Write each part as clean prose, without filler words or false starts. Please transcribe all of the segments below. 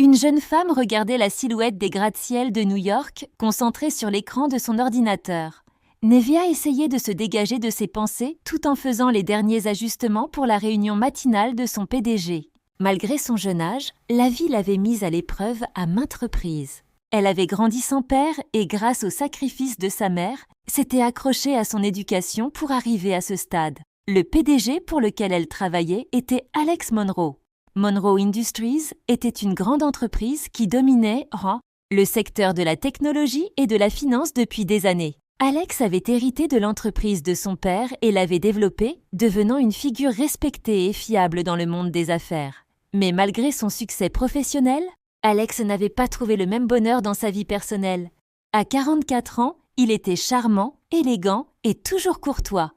Une jeune femme regardait la silhouette des gratte-ciel de New York concentrée sur l'écran de son ordinateur. Nevea essayait de se dégager de ses pensées tout en faisant les derniers ajustements pour la réunion matinale de son PDG. Malgré son jeune âge, la vie l'avait mise à l'épreuve à maintes reprises. Elle avait grandi sans père et grâce au sacrifice de sa mère, s'était accrochée à son éducation pour arriver à ce stade. Le PDG pour lequel elle travaillait était Alex Monroe. Monroe Industries était une grande entreprise qui dominait le secteur de la technologie et de la finance depuis des années. Alex avait hérité de l'entreprise de son père et l'avait développée, devenant une figure respectée et fiable dans le monde des affaires. Mais malgré son succès professionnel, Alex n'avait pas trouvé le même bonheur dans sa vie personnelle. À 44 ans, il était charmant, élégant et toujours courtois.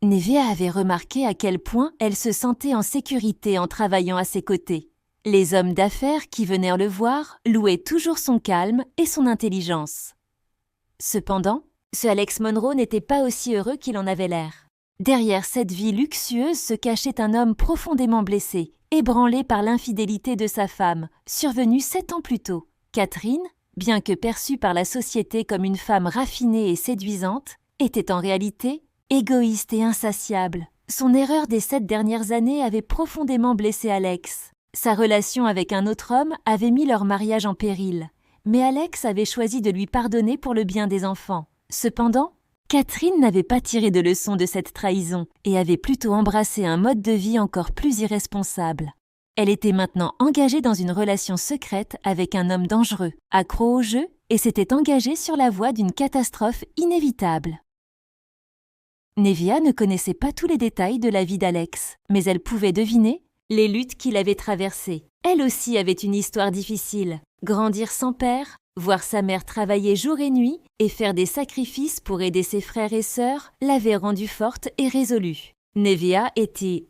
Nevea avait remarqué à quel point elle se sentait en sécurité en travaillant à ses côtés. Les hommes d'affaires qui venaient le voir louaient toujours son calme et son intelligence. Cependant, ce Alex Monroe n'était pas aussi heureux qu'il en avait l'air. Derrière cette vie luxueuse se cachait un homme profondément blessé, ébranlé par l'infidélité de sa femme, survenue 7 ans plus tôt. Catherine, bien que perçue par la société comme une femme raffinée et séduisante, était en réalité égoïste et insatiable. Son erreur des 7 dernières années avait profondément blessé Alex. Sa relation avec un autre homme avait mis leur mariage en péril, mais Alex avait choisi de lui pardonner pour le bien des enfants. Cependant, Catherine n'avait pas tiré de leçon de cette trahison et avait plutôt embrassé un mode de vie encore plus irresponsable. Elle était maintenant engagée dans une relation secrète avec un homme dangereux, accro au jeu, et s'était engagée sur la voie d'une catastrophe inévitable. Nevea ne connaissait pas tous les détails de la vie d'Alex, mais elle pouvait deviner les luttes qu'il avait traversées. Elle aussi avait une histoire difficile. Grandir sans père, voir sa mère travailler jour et nuit et faire des sacrifices pour aider ses frères et sœurs l'avait rendue forte et résolue. Nevea était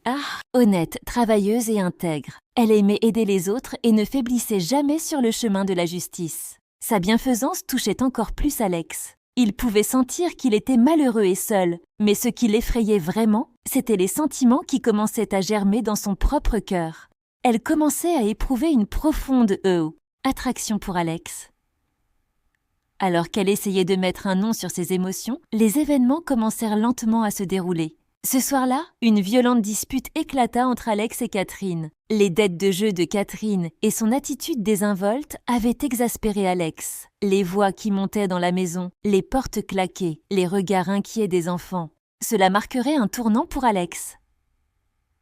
honnête, travailleuse et intègre. Elle aimait aider les autres et ne faiblissait jamais sur le chemin de la justice. Sa bienfaisance touchait encore plus Alex. Il pouvait sentir qu'il était malheureux et seul, mais ce qui l'effrayait vraiment, c'étaient les sentiments qui commençaient à germer dans son propre cœur. Elle commençait à éprouver une profonde attraction pour Alex. Alors qu'elle essayait de mettre un nom sur ses émotions, les événements commencèrent lentement à se dérouler. Ce soir-là, une violente dispute éclata entre Alex et Catherine. Les dettes de jeu de Catherine et son attitude désinvolte avaient exaspéré Alex. Les voix qui montaient dans la maison, les portes claquées, les regards inquiets des enfants. Cela marquerait un tournant pour Alex.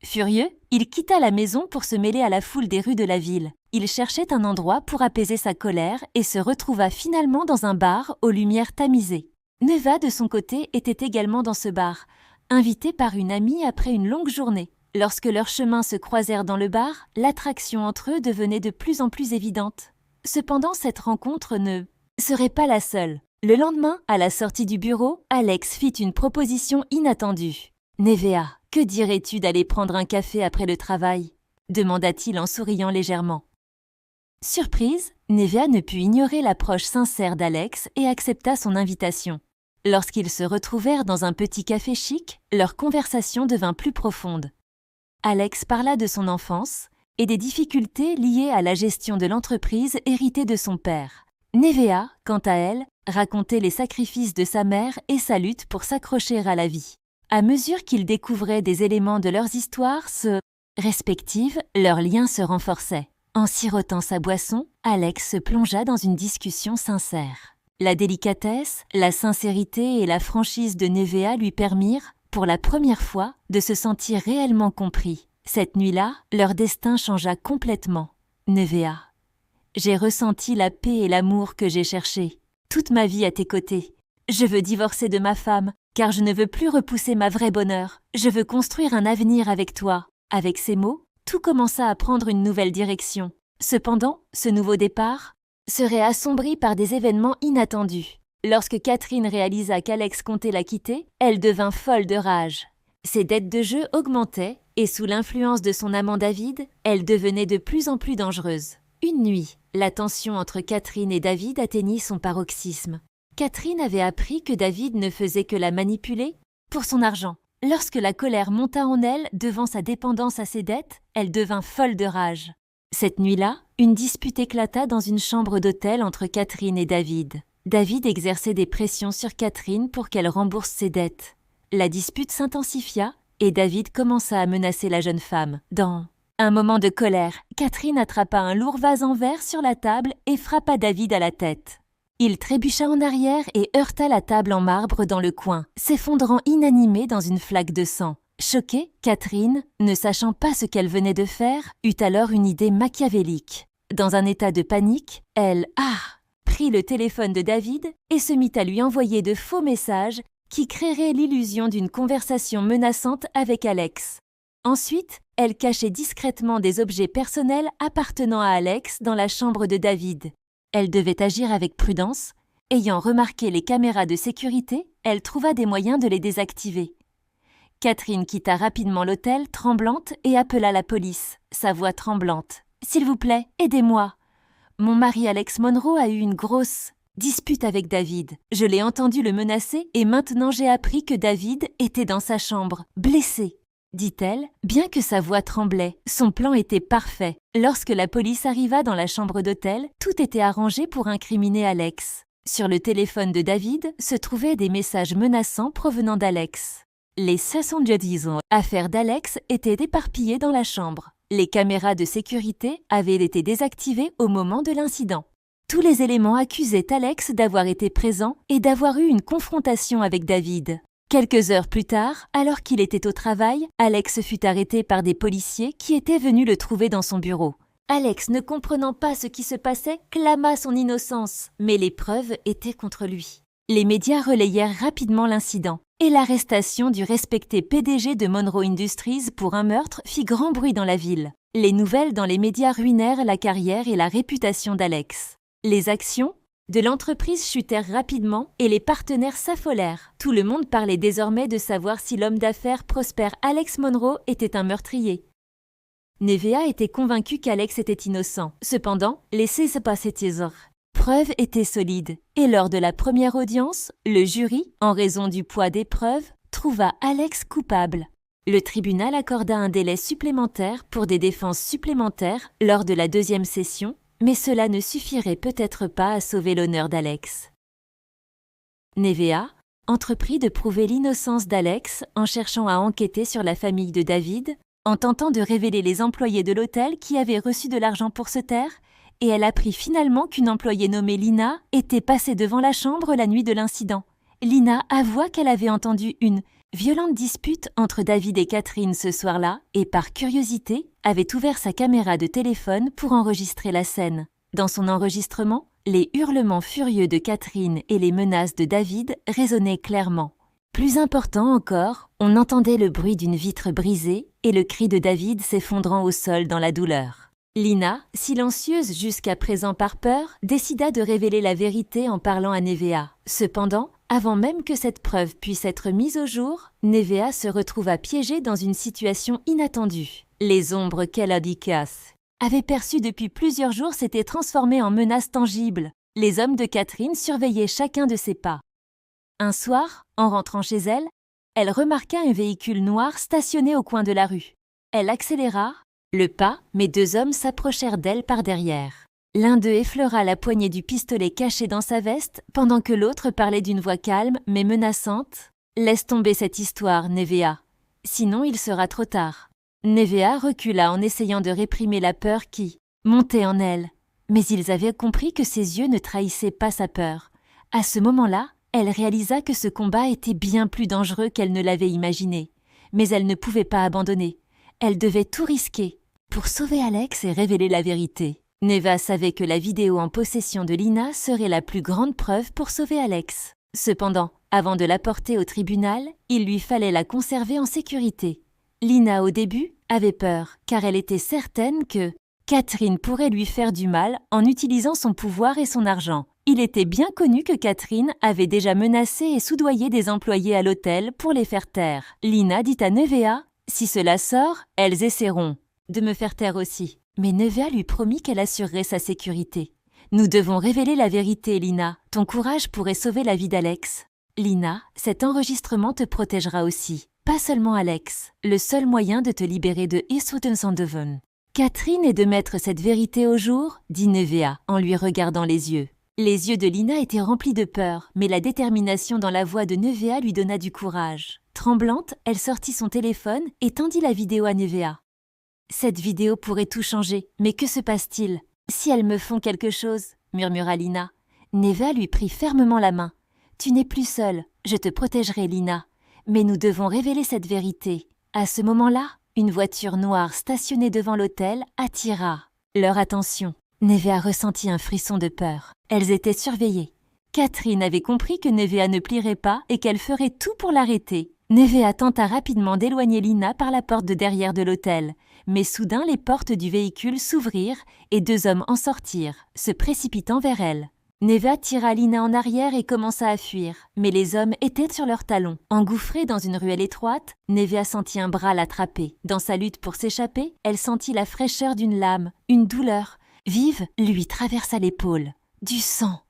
Furieux, il quitta la maison pour se mêler à la foule des rues de la ville. Il cherchait un endroit pour apaiser sa colère et se retrouva finalement dans un bar aux lumières tamisées. Nevea, de son côté, était également dans ce bar, invitée par une amie après une longue journée. Lorsque leurs chemins se croisèrent dans le bar, l'attraction entre eux devenait de plus en plus évidente. Cependant, cette rencontre ne serait pas la seule. Le lendemain, à la sortie du bureau, Alex fit une proposition inattendue. « Nevea, que dirais-tu d'aller prendre un café après le travail ?» demanda-t-il en souriant légèrement. Surprise, Nevea ne put ignorer l'approche sincère d'Alex et accepta son invitation. Lorsqu'ils se retrouvèrent dans un petit café chic, leur conversation devint plus profonde. Alex parla de son enfance et des difficultés liées à la gestion de l'entreprise héritée de son père. Nevea, quant à elle, racontait les sacrifices de sa mère et sa lutte pour s'accrocher à la vie. À mesure qu'ils découvraient des éléments de leurs histoires respectives, leurs liens se renforçaient. En sirotant sa boisson, Alex se plongea dans une discussion sincère. La délicatesse, la sincérité et la franchise de Nevea lui permirent, pour la première fois, de se sentir réellement compris. Cette nuit-là, leur destin changea complètement. Nevea, j'ai ressenti la paix et l'amour que j'ai cherchés. Toute ma vie à tes côtés. Je veux divorcer de ma femme, car je ne veux plus repousser ma vraie bonheur. Je veux construire un avenir avec toi. Avec ces mots, tout commença à prendre une nouvelle direction. Cependant, ce nouveau départ serait assombri par des événements inattendus. Lorsque Catherine réalisa qu'Alex comptait la quitter, elle devint folle de rage. Ses dettes de jeu augmentaient et sous l'influence de son amant David, elle devenait de plus en plus dangereuse. Une nuit, la tension entre Catherine et David atteignit son paroxysme. Catherine avait appris que David ne faisait que la manipuler pour son argent. Lorsque la colère monta en elle devant sa dépendance à ses dettes, elle devint folle de rage. Cette nuit-là, une dispute éclata dans une chambre d'hôtel entre Catherine et David. David exerçait des pressions sur Catherine pour qu'elle rembourse ses dettes. La dispute s'intensifia et David commença à menacer la jeune femme. Dans un moment de colère, Catherine attrapa un lourd vase en verre sur la table et frappa David à la tête. Il trébucha en arrière et heurta la table en marbre dans le coin, s'effondrant inanimé dans une flaque de sang. Choquée, Catherine, ne sachant pas ce qu'elle venait de faire, eut alors une idée machiavélique. Dans un état de panique, elle prit le téléphone de David et se mit à lui envoyer de faux messages qui créeraient l'illusion d'une conversation menaçante avec Alex. Ensuite, elle cachait discrètement des objets personnels appartenant à Alex dans la chambre de David. Elle devait agir avec prudence. Ayant remarqué les caméras de sécurité, elle trouva des moyens de les désactiver. Catherine quitta rapidement l'hôtel, tremblante, et appela la police, sa voix tremblante. « S'il vous plaît, aidez-moi. Mon mari Alex Monroe a eu une grosse dispute avec David. Je l'ai entendu le menacer et maintenant j'ai appris que David était dans sa chambre, blessé. » dit-elle, bien que sa voix tremblait. Son plan était parfait. Lorsque la police arriva dans la chambre d'hôtel, tout était arrangé pour incriminer Alex. Sur le téléphone de David se trouvaient des messages menaçants provenant d'Alex. Les 610 affaires d'Alex étaient éparpillées dans la chambre. Les caméras de sécurité avaient été désactivées au moment de l'incident. Tous les éléments accusaient Alex d'avoir été présent et d'avoir eu une confrontation avec David. Quelques heures plus tard, alors qu'il était au travail, Alex fut arrêté par des policiers qui étaient venus le trouver dans son bureau. Alex, ne comprenant pas ce qui se passait, clama son innocence, mais les preuves étaient contre lui. Les médias relayèrent rapidement l'incident, et l'arrestation du respecté PDG de Monroe Industries pour un meurtre fit grand bruit dans la ville. Les nouvelles dans les médias ruinèrent la carrière et la réputation d'Alex. Les actions de l'entreprise chutèrent rapidement et les partenaires s'affolèrent. Tout le monde parlait désormais de savoir si l'homme d'affaires prospère Alex Monroe était un meurtrier. Nevea était convaincu qu'Alex était innocent. Cependant, laissez-se passer preuves étaient solides, et lors de la première audience, le jury, en raison du poids des preuves, trouva Alex coupable. Le tribunal accorda un délai supplémentaire pour des défenses supplémentaires lors de la deuxième session, mais cela ne suffirait peut-être pas à sauver l'honneur d'Alex. Nevea entreprit de prouver l'innocence d'Alex en cherchant à enquêter sur la famille de David, en tentant de révéler les employés de l'hôtel qui avaient reçu de l'argent pour se taire, et elle apprit finalement qu'une employée nommée Lina était passée devant la chambre la nuit de l'incident. Lina avoua qu'elle avait entendu une violente dispute entre David et Catherine ce soir-là et par curiosité avait ouvert sa caméra de téléphone pour enregistrer la scène. Dans son enregistrement, les hurlements furieux de Catherine et les menaces de David résonnaient clairement. Plus important encore, on entendait le bruit d'une vitre brisée et le cri de David s'effondrant au sol dans la douleur. Lina, silencieuse jusqu'à présent par peur, décida de révéler la vérité en parlant à Nevea. Cependant, avant même que cette preuve puisse être mise au jour, Nevea se retrouva piégée dans une situation inattendue. Les ombres qu'elle avait perçues depuis plusieurs jours s'étaient transformées en menaces tangibles. Les hommes de Catherine surveillaient chacun de ses pas. Un soir, en rentrant chez elle, elle remarqua un véhicule noir stationné au coin de la rue. Elle accéléra le pas, mais deux hommes s'approchèrent d'elle par derrière. L'un d'eux effleura la poignée du pistolet caché dans sa veste, pendant que l'autre parlait d'une voix calme mais menaçante. « Laisse tomber cette histoire, Nevea. Sinon il sera trop tard. » Nevea recula en essayant de réprimer la peur qui montait en elle. Mais ils avaient compris que ses yeux ne trahissaient pas sa peur. À ce moment-là, elle réalisa que ce combat était bien plus dangereux qu'elle ne l'avait imaginé. Mais elle ne pouvait pas abandonner. Elle devait tout risquer pour sauver Alex et révéler la vérité. Nevea savait que la vidéo en possession de Lina serait la plus grande preuve pour sauver Alex. Cependant, avant de la porter au tribunal, il lui fallait la conserver en sécurité. Lina, au début, avait peur, car elle était certaine que Catherine pourrait lui faire du mal en utilisant son pouvoir et son argent. Il était bien connu que Catherine avait déjà menacé et soudoyé des employés à l'hôtel pour les faire taire. Lina dit à Nevea « Si cela sort, elles essaieront de me faire taire aussi. » Mais Nevea lui promit qu'elle assurerait sa sécurité. « Nous devons révéler la vérité, Lina. Ton courage pourrait sauver la vie d'Alex. » « Lina, cet enregistrement te protégera aussi. Pas seulement Alex. Le seul moyen de te libérer de Eastwood & Devon. » Catherine est de mettre cette vérité au jour, dit Nevea en lui regardant les yeux. Les yeux de Lina étaient remplis de peur, mais la détermination dans la voix de Nevea lui donna du courage. Tremblante, elle sortit son téléphone et tendit la vidéo à Nevea. Cette vidéo pourrait tout changer, mais que se passe-t-il? Si elles me font quelque chose, murmura Lina. Nevea lui prit fermement la main. Tu n'es plus seule, je te protégerai, Lina. Mais nous devons révéler cette vérité. À ce moment-là, une voiture noire stationnée devant l'hôtel attira leur attention. Nevea ressentit un frisson de peur. Elles étaient surveillées. Catherine avait compris que Nevea ne plierait pas et qu'elle ferait tout pour l'arrêter. Nevea tenta rapidement d'éloigner Lina par la porte de derrière de l'hôtel. Mais soudain, les portes du véhicule s'ouvrirent et 2 hommes en sortirent, se précipitant vers elle. Nevea tira Lina en arrière et commença à fuir, mais les hommes étaient sur leurs talons. Engouffrée dans une ruelle étroite, Nevea sentit un bras l'attraper. Dans sa lutte pour s'échapper, elle sentit la fraîcheur d'une lame, une douleur vive lui traversa l'épaule. Du sang.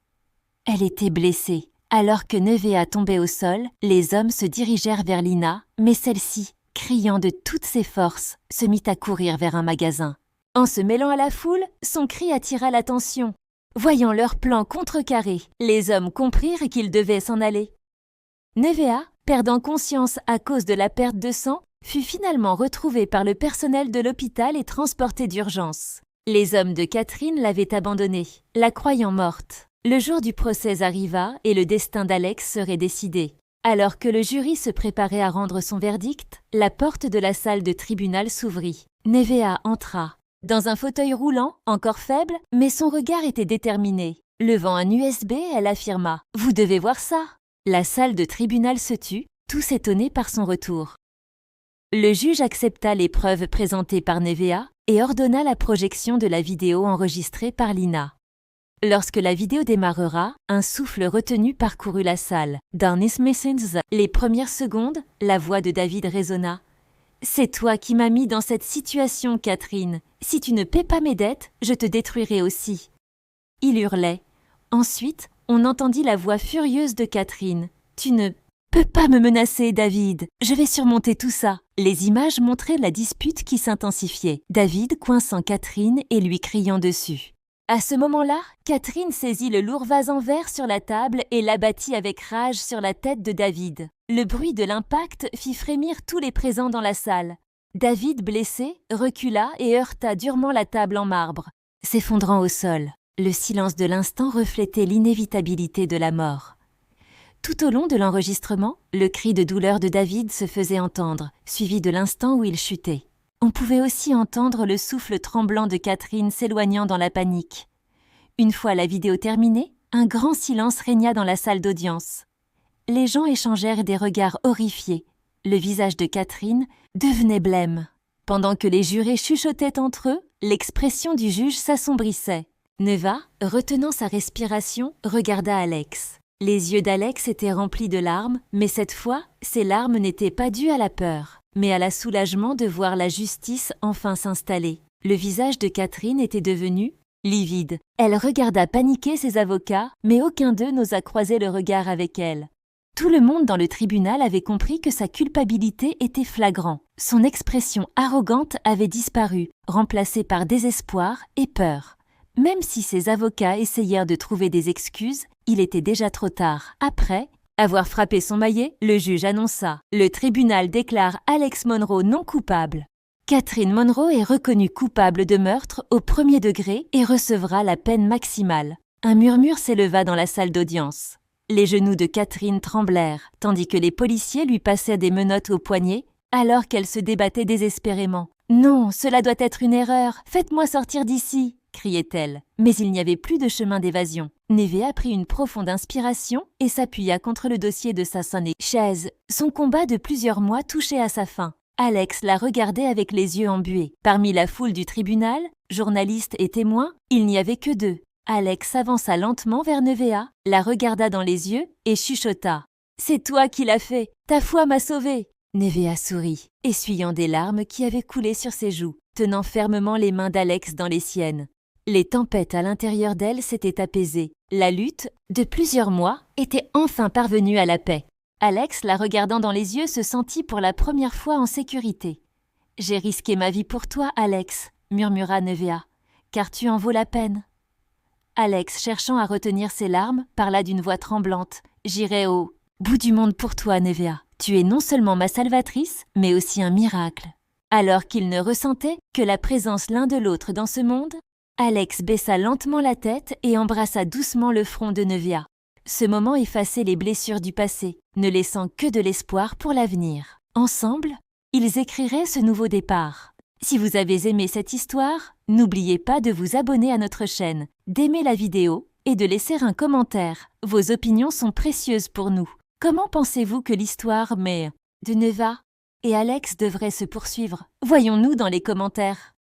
Elle était blessée. Alors que Nevea tombait au sol, les hommes se dirigèrent vers Lina, mais celle-ci, criant de toutes ses forces, se mit à courir vers un magasin. En se mêlant à la foule, son cri attira l'attention. Voyant leur plan contrecarré, les hommes comprirent qu'ils devaient s'en aller. Nevea, perdant conscience à cause de la perte de sang, fut finalement retrouvée par le personnel de l'hôpital et transportée d'urgence. Les hommes de Catherine l'avaient abandonnée, la croyant morte. Le jour du procès arriva et le destin d'Alex serait décidé. Alors que le jury se préparait à rendre son verdict, la porte de la salle de tribunal s'ouvrit. Nevea entra. Dans un fauteuil roulant, encore faible, mais son regard était déterminé. Levant un USB, elle affirma « Vous devez voir ça !» La salle de tribunal se tut, tous étonnés par son retour. Le juge accepta les preuves présentées par Nevea et ordonna la projection de la vidéo enregistrée par Lina. Lorsque la vidéo démarrera, un souffle retenu parcourut la salle. Dans les premières secondes, la voix de David résonna. « C'est toi qui m'as mis dans cette situation, Catherine. Si tu ne paies pas mes dettes, je te détruirai aussi. » Il hurlait. Ensuite, on entendit la voix furieuse de Catherine. « Tu ne peux pas me menacer, David. Je vais surmonter tout ça. » Les images montraient la dispute qui s'intensifiait. David coinçant Catherine et lui criant dessus. À ce moment-là, Catherine saisit le lourd vase en verre sur la table et l'abattit avec rage sur la tête de David. Le bruit de l'impact fit frémir tous les présents dans la salle. David, blessé, recula et heurta durement la table en marbre, s'effondrant au sol. Le silence de l'instant reflétait l'inévitabilité de la mort. Tout au long de l'enregistrement, le cri de douleur de David se faisait entendre, suivi de l'instant où il chutait. On pouvait aussi entendre le souffle tremblant de Catherine s'éloignant dans la panique. Une fois la vidéo terminée, un grand silence régna dans la salle d'audience. Les gens échangèrent des regards horrifiés. Le visage de Catherine devenait blême. Pendant que les jurés chuchotaient entre eux, l'expression du juge s'assombrissait. Nevea, retenant sa respiration, regarda Alex. Les yeux d'Alex étaient remplis de larmes, mais cette fois, ces larmes n'étaient pas dues à la peur, mais à la soulagement de voir la justice enfin s'installer. Le visage de Catherine était devenu livide. Elle regarda paniquer ses avocats, mais aucun d'eux n'osa croiser le regard avec elle. Tout le monde dans le tribunal avait compris que sa culpabilité était flagrante. Son expression arrogante avait disparu, remplacée par désespoir et peur. Même si ses avocats essayèrent de trouver des excuses, il était déjà trop tard. Après avoir frappé son maillet, le juge annonça « Le tribunal déclare Alex Monroe non coupable ». Catherine Monroe est reconnue coupable de meurtre au 1er degré et recevra la peine maximale. Un murmure s'éleva dans la salle d'audience. Les genoux de Catherine tremblèrent, tandis que les policiers lui passaient des menottes aux poignets, alors qu'elle se débattait désespérément. « Non, cela doit être une erreur, faites-moi sortir d'ici !» criait-elle. Mais il n'y avait plus de chemin d'évasion. Nevea prit une profonde inspiration et s'appuya contre le dossier de sa chaise. Son combat de plusieurs mois touchait à sa fin. Alex la regardait avec les yeux embués. Parmi la foule du tribunal, journalistes et témoins, il n'y avait que 2. Alex s'avança lentement vers Nevea, la regarda dans les yeux et chuchota. « C'est toi qui l'as fait, ta foi m'a sauvée !» Nevea sourit, essuyant des larmes qui avaient coulé sur ses joues, tenant fermement les mains d'Alex dans les siennes. Les tempêtes à l'intérieur d'elle s'étaient apaisées. La lutte, de plusieurs mois, était enfin parvenue à la paix. Alex, la regardant dans les yeux, se sentit pour la première fois en sécurité. « J'ai risqué ma vie pour toi, Alex. murmura Nevea, car tu en vaux la peine. Alex, cherchant à retenir ses larmes, parla d'une voix tremblante. J'irai au bout du monde pour toi, Nevea. Tu es non seulement ma salvatrice, mais aussi un miracle. Alors qu'ils ne ressentaient que la présence l'un de l'autre dans ce monde, Alex baissa lentement la tête et embrassa doucement le front de Nevea. Ce moment effaçait les blessures du passé, ne laissant que de l'espoir pour l'avenir. Ensemble, ils écriraient ce nouveau départ. Si vous avez aimé cette histoire, n'oubliez pas de vous abonner à notre chaîne, d'aimer la vidéo et de laisser un commentaire. Vos opinions sont précieuses pour nous. Comment pensez-vous que l'histoire de Nevea et Alex devrait se poursuivre? Voyons-nous dans les commentaires.